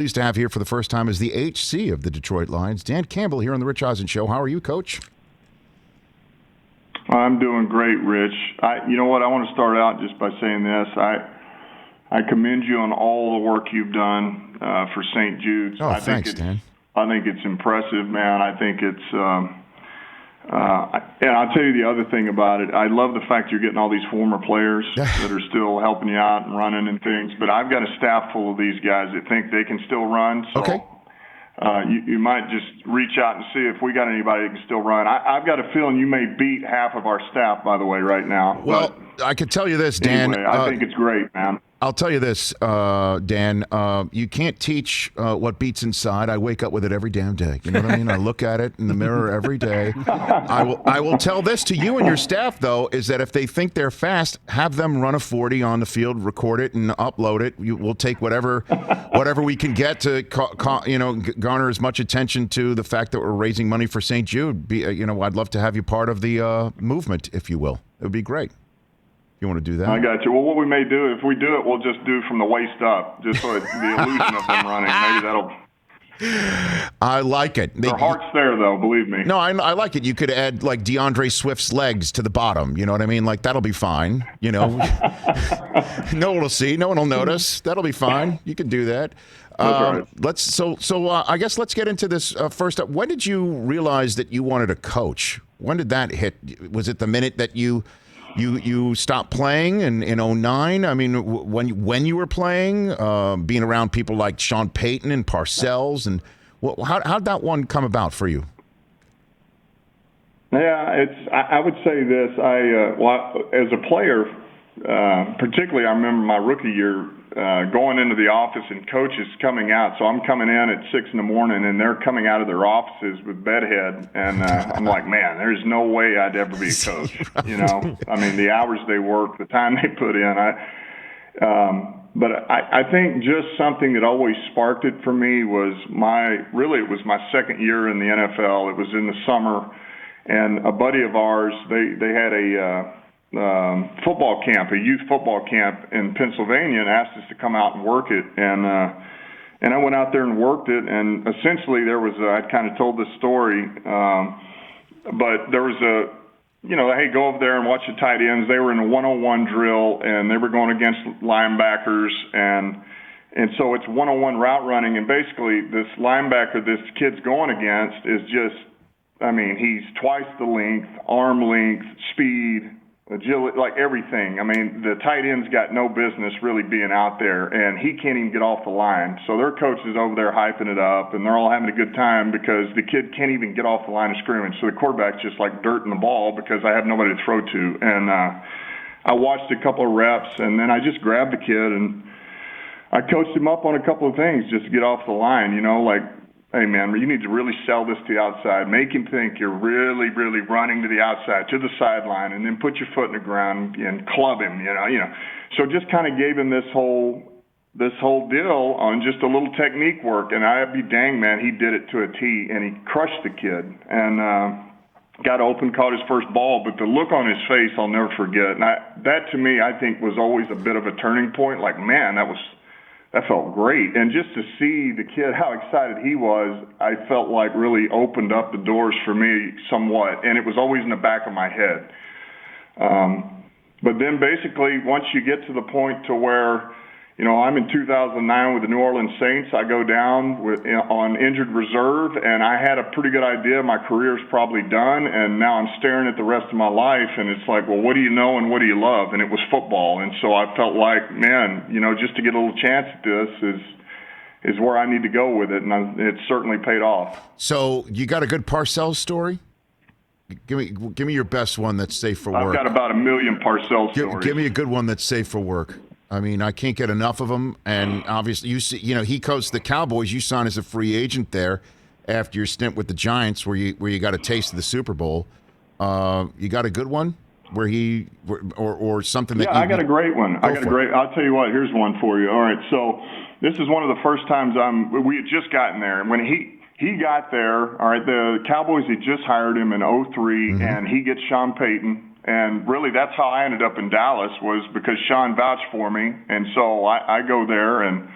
Pleased to have here for the first time is the HC of the Detroit Lions, Dan Campbell, here on the Rich Eisen Show. How are you, Coach? I'm doing great, Rich. You know what? I want to start out just by saying this. I commend you on all the work you've done for St. Jude's. Oh, thanks, Dan. I think it's impressive, man. I think it's and I'll tell you the other thing about it. I love the fact you're getting all these former players that are still helping you out and running and things. But I've got a staff full of these guys that think they can still run. So okay. You might just reach out and see if we got anybody that can still run. I've got a feeling you may beat half of our staff, by the way, right now. Well, I could tell you this, Dan. Anyway, I think it's great, man. I'll tell you this, Dan. You can't teach what beats inside. I wake up with it every damn day. You know what I mean? I look at it in the mirror every day. I will tell this to you and your staff, though, is that if they think they're fast, have them run a 40 on the field, record it, and upload it. We'll take whatever we can get to, garner as much attention to the fact that we're raising money for St. Jude. I'd love to have you part of the movement, if you will. It would be great. You want to do that? I got you. Well, what we may do, if we do it, we'll just do from the waist up, just so it's the illusion of them running. Maybe that'll... I like it. Their heart's there, though, believe me. No, I like it. You could add, like, DeAndre Swift's legs to the bottom. You know what I mean? Like, that'll be fine. No one will see. No one will notice. That'll be fine. You can do that. That's right. So I guess let's get into this first up. When did you realize that you wanted to coach? When did that hit? Was it the minute that you stopped playing in 2009? I mean, when you were playing, being around people like Sean Payton and Parcells, and how'd that one come about for you? Yeah, I would say this. As a player, particularly, I remember my rookie year going into the office and coaches coming out. So I'm coming in at 6 a.m. and they're coming out of their offices with bedhead, and I'm like, man, there's no way I'd ever be a coach. I mean, the hours they work, the time they put in. But I think just something that always sparked it for me was it was my second year in the NFL. It was in the summer, and a buddy of ours, they had a football camp, a youth football camp in Pennsylvania, and asked us to come out and work it. And I went out there and worked it, and essentially I'd kind of told this story, but there was hey, go over there and watch the tight ends. They were in a 101 drill, and they were going against linebackers, and so it's 101 route running, and basically this linebacker this kid's going against is just, I mean, he's twice the length, arm length, speed, agility, like everything. I mean, the tight end's got no business really being out there, and he can't even get off the line. So their coach is over there hyping it up, and they're all having a good time because the kid can't even get off the line of scrimmage. So the quarterback's just like dirt in the ball because I have nobody to throw to. And I watched a couple of reps, and then I just grabbed the kid, and I coached him up on a couple of things just to get off the line, like, hey, man, you need to really sell this to the outside. Make him think you're really, really running to the outside, to the sideline, and then put your foot in the ground and club him, So just kind of gave him this whole deal on just a little technique work. And I'd be dang, man, he did it to a T, and he crushed the kid. And got open, caught his first ball. But the look on his face, I'll never forget. And that, to me, I think was always a bit of a turning point. Like, man, that felt great. And just to see the kid, how excited he was, I felt like really opened up the doors for me somewhat. And it was always in the back of my head. But then basically, once you get to the point to where, I'm in 2009 with the New Orleans Saints, I go down on injured reserve, and I had a pretty good idea my career's probably done, and now I'm staring at the rest of my life, and it's like, well, what do you know and what do you love? And it was football. And so I felt like, man, just to get a little chance at this is where I need to go with it, and it certainly paid off. So you got a good Parcells story? Give me your best one that's safe for work. I've got about 1 million Parcells stories. Give me a good one that's safe for work. I mean, I can't get enough of them. And obviously, he coached the Cowboys. You signed as a free agent there after your stint with the Giants, where you got a taste of the Super Bowl. You got a good one where or something that? Yeah, I got a great one. I'll tell you what. Here's one for you. All right, so this is one of the first times we had just gotten there, and when he got there, all right, the Cowboys had just hired him in 2003, and he gets Sean Payton. And really, that's how I ended up in Dallas, was because Sean vouched for me. And so I go there, and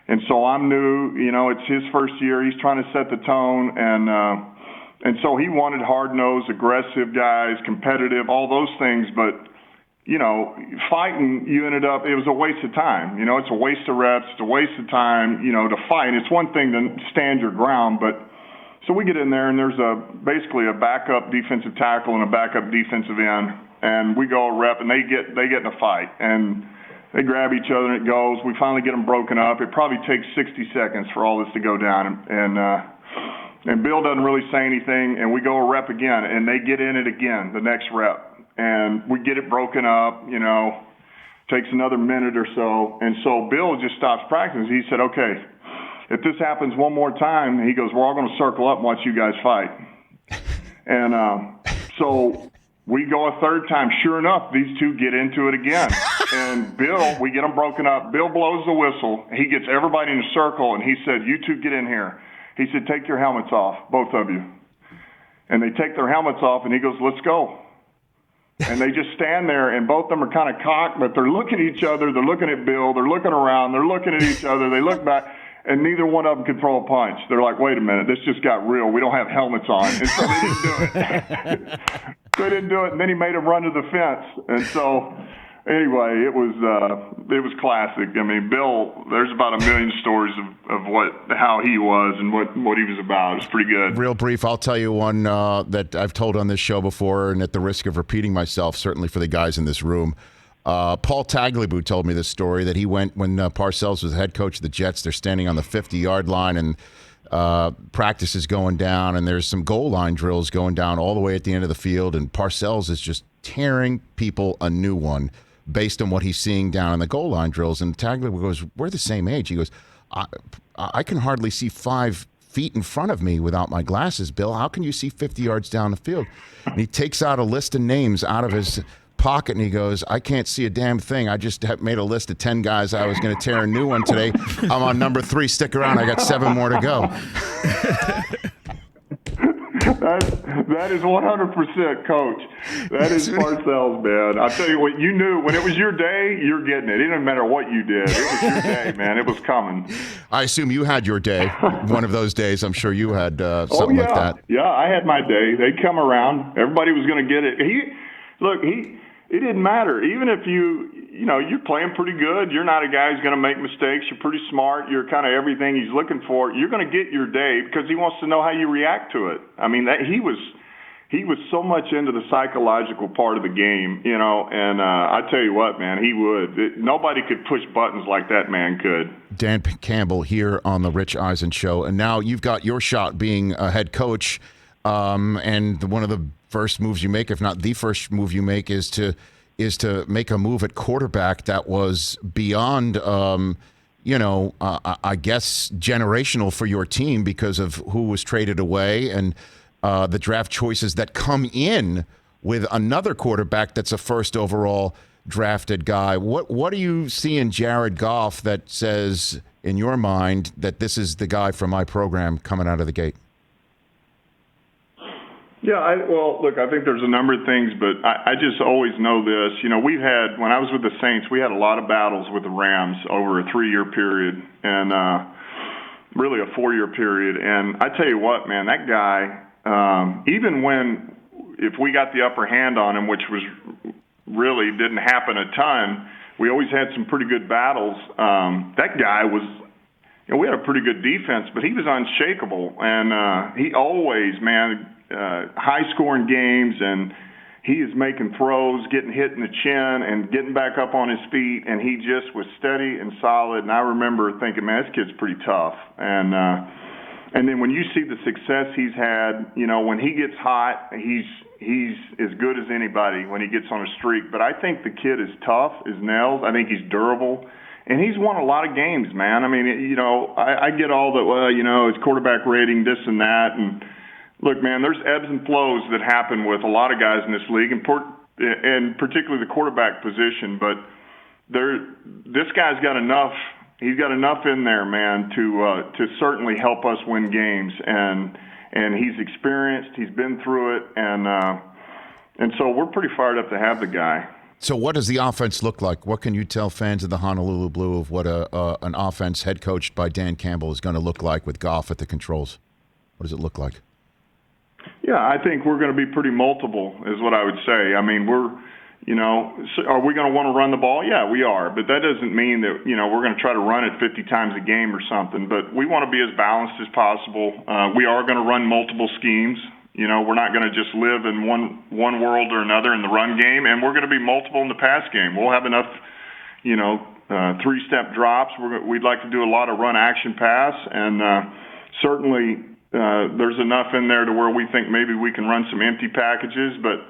And so I'm new, it's his first year. He's trying to set the tone. And so he wanted hard-nosed, aggressive guys, competitive, all those things. But, fighting, it was a waste of time. It's a waste of reps. It's a waste of time, to fight. It's one thing to stand your ground, but so we get in there, and there's basically a backup defensive tackle and a backup defensive end, and we go a rep, and they get in a fight, and they grab each other, and it goes. We finally get them broken up. It probably takes 60 seconds for all this to go down, and Bill doesn't really say anything, and we go a rep again, and they get in it again, the next rep. And we get it broken up, takes another minute or so. And so Bill just stops practicing. He said, okay, if this happens one more time, he goes, we're all going to circle up and watch you guys fight. And so we go a third time. Sure enough, these two get into it again. And Bill, we get them broken up. Bill blows the whistle. He gets everybody in a circle, and he said, you two get in here. He said, take your helmets off, both of you. And they take their helmets off, and he goes, let's go. And they just stand there, and both of them are kind of cocked, but they're looking at each other. They're looking at Bill. They're looking around. They're looking at each other. They look back, and neither one of them could throw a punch. They're like, wait a minute, this just got real. We don't have helmets on. And so they didn't do it. They didn't do it, and then he made them run to the fence. And so anyway, it was classic. I mean, Bill, there's about a million stories of how he was and what he was about. It's pretty good. Real brief, I'll tell you one that I've told on this show before, and at the risk of repeating myself, certainly for the guys in this room. Paul Tagliabue told me this story that he went when Parcells was the head coach of the Jets. They're standing on the 50-yard line, and practice is going down, and there's some goal line drills going down all the way at the end of the field, and Parcells is just tearing people a new one based on what he's seeing down in the goal line drills. And Tagliabue goes, we're the same age. He goes, I can hardly see 5 feet in front of me without my glasses, Bill. How can you see 50 yards down the field? And he takes out a list of names out of his pocket, and he goes, I can't see a damn thing. I just made a list of 10 guys I was going to tear a new one today. I'm on number 3. Stick around. I got 7 more to go. That is 100% Coach. That is Parcells, man. I'll tell you what, you knew when it was your day, you're getting it. It didn't matter what you did. It was your day, man. It was coming. I assume you had your day. One of those days, I'm sure you had something like that. Yeah, I had my day. They'd come around. Everybody was going to get it. It didn't matter. Even if you're playing pretty good, you're not a guy who's going to make mistakes. You're pretty smart. You're kind of everything he's looking for. You're going to get your day because he wants to know how you react to it. I mean, he was so much into the psychological part of the game, and I tell you what, man, he would. Nobody could push buttons like that man could. Dan Campbell here on the Rich Eisen Show, and now you've got your shot being a head coach, and one of the first moves you make, if not the first move you make, is to make a move at quarterback that was beyond, I guess, generational for your team because of who was traded away and the draft choices that come in with another quarterback that's a first overall drafted guy. What do you see in Jared Goff that says, in your mind, that this is the guy from my program coming out of the gate? Yeah, look, I think there's a number of things, but I just always know this. We've had, when I was with the Saints, we had a lot of battles with the Rams over a 3-year period and really a 4-year period. And I tell you what, man, that guy, if we got the upper hand on him, which was really didn't happen a ton, we always had some pretty good battles. That guy was, we had a pretty good defense, but he was unshakable. And he always, man, high-scoring games, and he is making throws, getting hit in the chin, and getting back up on his feet, and he just was steady and solid. And I remember thinking, man, this kid's pretty tough. And then when you see the success he's had, when he gets hot, he's as good as anybody when he gets on a streak. But I think the kid is tough as nails. I think he's durable. And he's won a lot of games, man. I mean, I get all that, his quarterback rating, this and that, and look, man, there's ebbs and flows that happen with a lot of guys in this league, and particularly the quarterback position. But this guy's got enough. He's got enough in there, man, to certainly help us win games. And he's experienced. He's been through it, and so we're pretty fired up to have the guy. So what does the offense look like? What can you tell fans of the Honolulu Blue of what an offense head coached by Dan Campbell is going to look like with Goff at the controls? What does it look like? Yeah, I think we're going to be pretty multiple is what I would say. I mean, are we going to want to run the ball? Yeah, we are. But that doesn't mean that, we're going to try to run it 50 times a game or something. But we want to be as balanced as possible. We are going to run multiple schemes. We're not going to just live in one world or another in the run game, and we're going to be multiple in the pass game. We'll have enough, three-step drops. We'd like to do a lot of run action pass, and certainly there's enough in there to where we think maybe we can run some empty packages. But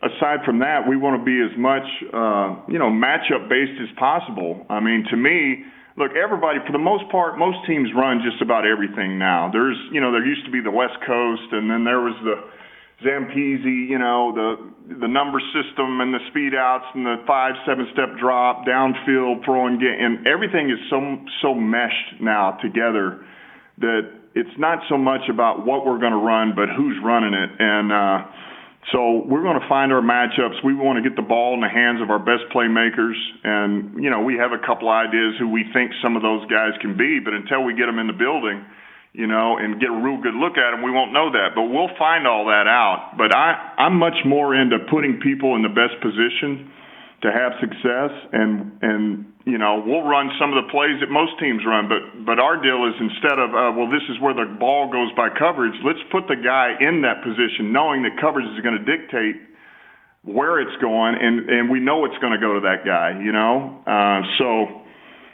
aside from that, we want to be as much, matchup based as possible. I mean, to me, look, everybody, for the most part, most teams run just about everything now. There used to be the West Coast, and then there was the Zampese, the number system and the speed outs and the 5-7-step drop, downfield, throwing, and everything is so meshed now together that it's not so much about what we're going to run, but who's running it. And so we're going to find our matchups. We want to get the ball in the hands of our best playmakers. And, we have a couple ideas who we think some of those guys can be. But until we get them in the building, and get a real good look at them, we won't know that. But we'll find all that out. But I'm much more into putting people in the best position to have success. And we'll run some of the plays that most teams run. But our deal is instead of, this is where the ball goes by coverage, let's put the guy in that position knowing that coverage is going to dictate where it's going, and we know it's going to go to that guy, So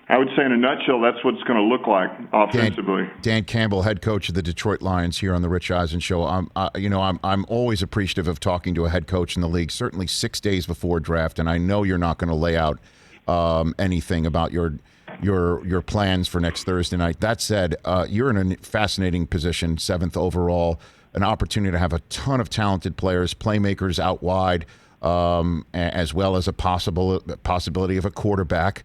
I would say in a nutshell, that's what it's going to look like offensively. Dan Campbell, head coach of the Detroit Lions here on the Rich Eisen Show. I'm always appreciative of talking to a head coach in the league, certainly 6 days before draft, and I know you're not going to lay out anything about your plans for next Thursday night. That said, you're in a fascinating position, 7th overall, an opportunity to have a ton of talented players, playmakers out wide, as well as a possibility of a quarterback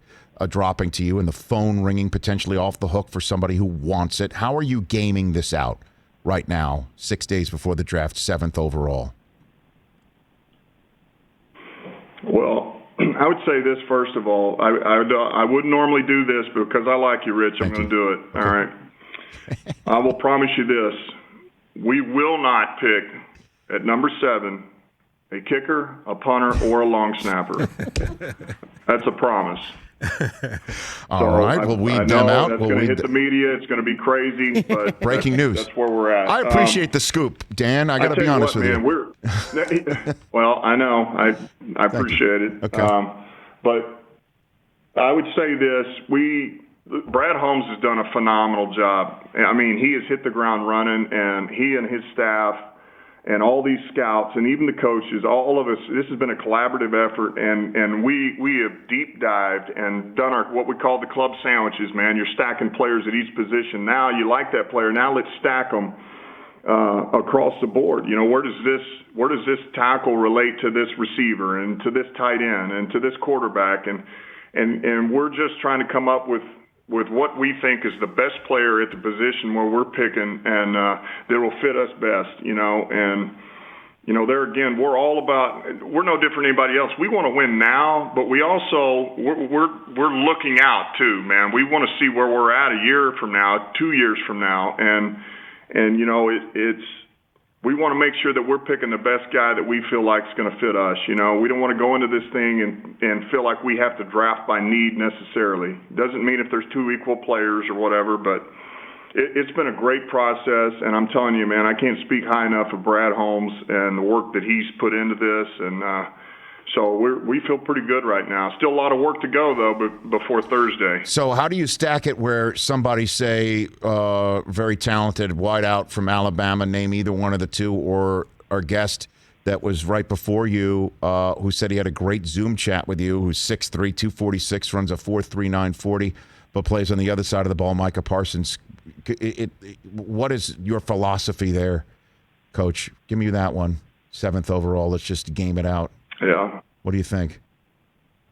dropping to you and the phone ringing potentially off the hook for somebody who wants it. How are you gaming this out right now, 6 days before the draft, 7th overall? Well, I would say this first of all. I wouldn't normally do this, but because I like you, Rich, I'm going to do it. Okay. All right. I will promise you this. We will not pick at number 7 a kicker, a punter, or a long snapper. That's a promise. All right, we'll weed them out. That's going to hit the media. It's going to be crazy, but breaking news. That's where we're at. I appreciate the scoop, Dan. I got to be honest with you. Well, I know. I appreciate it. Okay. But I would say this: Brad Holmes has done a phenomenal job. I mean, he has hit the ground running, and he and his staff and all these scouts and even the coaches, all of us, this has been a collaborative effort, and we have deep dived and done what we call the club sandwiches, man. You're stacking players at each position. Now you like that player. Now let's stack them across the board. Where does this tackle relate to this receiver and to this tight end and to this quarterback? And we're just trying to come up with what we think is the best player at the position where we're picking and that will fit us best, and there again, we're no different than anybody else. We want to win now, but we're looking out too, man. We want to see where we're at a year from now, 2 years from now, and we want to make sure that we're picking the best guy that we feel like is going to fit us. We don't want to go into this thing and feel like we have to draft by need necessarily. Doesn't mean if there's 2 equal players or whatever, but it's been a great process. And I'm telling you, man, I can't speak high enough of Brad Holmes and the work that he's put into this. And so we feel pretty good right now. Still a lot of work to go, though, before Thursday. So how do you stack it where somebody, say, very talented wideout from Alabama, name either one of the two, or our guest that was right before you, who said he had a great Zoom chat with you, who's 6'3", 246, runs a 4.39 40, but plays on the other side of the ball, Micah Parsons. What is your philosophy there, Coach? Give me that one. 7th overall. Let's just game it out. Yeah. What do you think?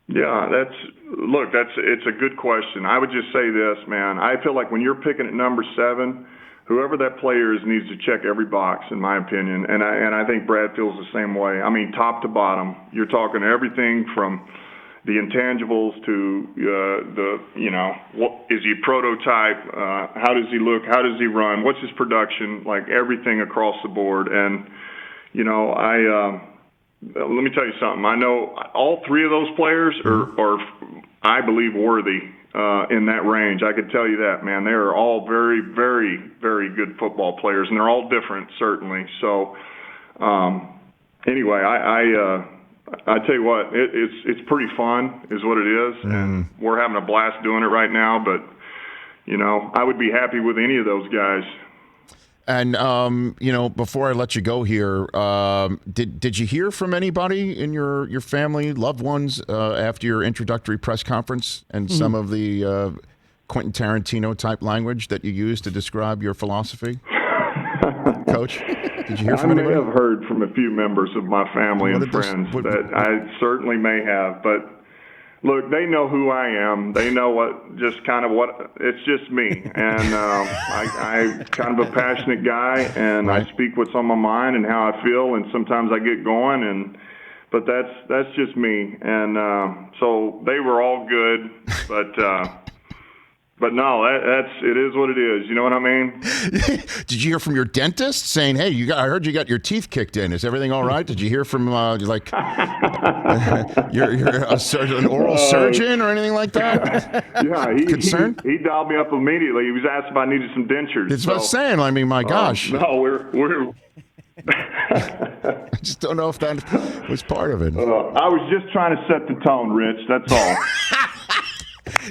Yeah, it's a good question. I would just say this, man. I feel like when you're picking at number 7, whoever that player is needs to check every box, in my opinion. And I think Brad feels the same way. I mean, top to bottom, you're talking everything from the intangibles to what is he prototype? How does he look? How does he run? What's his production? Like everything across the board. And let me tell you something. I know all three of those players are I believe, worthy in that range. I could tell you that, man. They are all very, very, very good football players, and they're all different, certainly. So, anyway, I tell you what, it's pretty fun, is what it is, and we're having a blast doing it right now. But I would be happy with any of those guys. And before I let you go here, did you hear from anybody in your family, loved ones, after your introductory press conference and some of the Quentin Tarantino type language that you used to describe your philosophy? Coach, did you hear from anybody? I may have heard from a few members of my family and friends that I certainly may have, but look, they know who I am. They know it's just me. And I'm kind of a passionate guy, and I speak what's on my mind and how I feel, and sometimes I get going, but that's just me. And so they were all good, but no, it is what it is. You know what I mean? Did you hear from your dentist saying, "Hey, I heard you got your teeth kicked in. Is everything all right?" Did you hear from you're an oral surgeon or anything like that? Yeah, concerned. He dialed me up immediately. He was asked if I needed some dentures. It's what I'm saying. I mean, my gosh. No, we're. I just don't know if that was part of it. I was just trying to set the tone, Rich. That's all.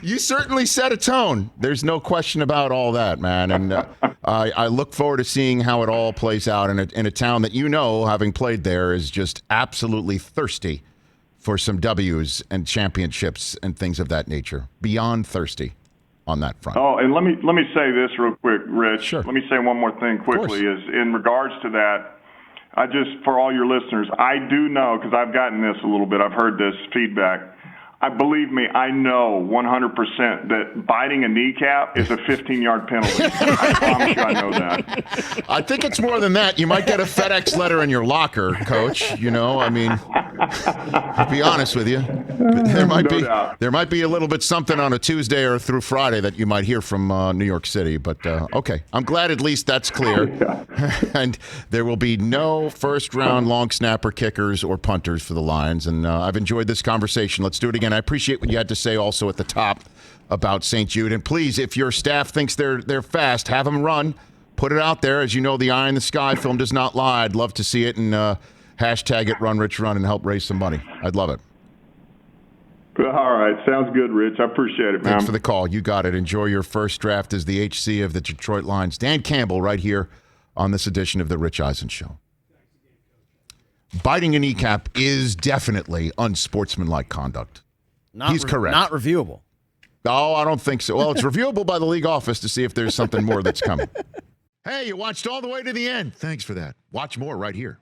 You certainly set a tone. There's no question about all that, man. And I look forward to seeing how it all plays out in a town that, having played there, is just absolutely thirsty for some W's and championships and things of that nature. Beyond thirsty on that front. Oh, and let me say this real quick, Rich. Sure. Let me say one more thing quickly. Is in regards to that, for all your listeners, I do know, because I've gotten this a little bit. I've heard this feedback. Believe me, I know 100% that biting a kneecap is a 15-yard penalty. I promise you I know that. I think it's more than that. You might get a FedEx letter in your locker, Coach. I mean, to be honest with you, there might be a little bit something on a Tuesday or through Friday that you might hear from New York City. But, okay, I'm glad at least that's clear. And there will be no first-round long snapper kickers or punters for the Lions. And I've enjoyed this conversation. Let's do it again. I appreciate what you had to say also at the top about St. Jude. And please, if your staff thinks they're fast, have them run. Put it out there. As you know, the Eye in the Sky film does not lie. I'd love to see it, and hashtag it RunRichRun and help raise some money. I'd love it. All right. Sounds good, Rich. I appreciate it, man. Thanks for the call. You got it. Enjoy your first draft as the HC of the Detroit Lions. Dan Campbell right here on this edition of the Rich Eisen Show. Biting a kneecap is definitely unsportsmanlike conduct. He's correct. Not reviewable. No, I don't think so. Well, it's reviewable by the league office to see if there's something more that's coming. Hey, you watched all the way to the end. Thanks for that. Watch more right here.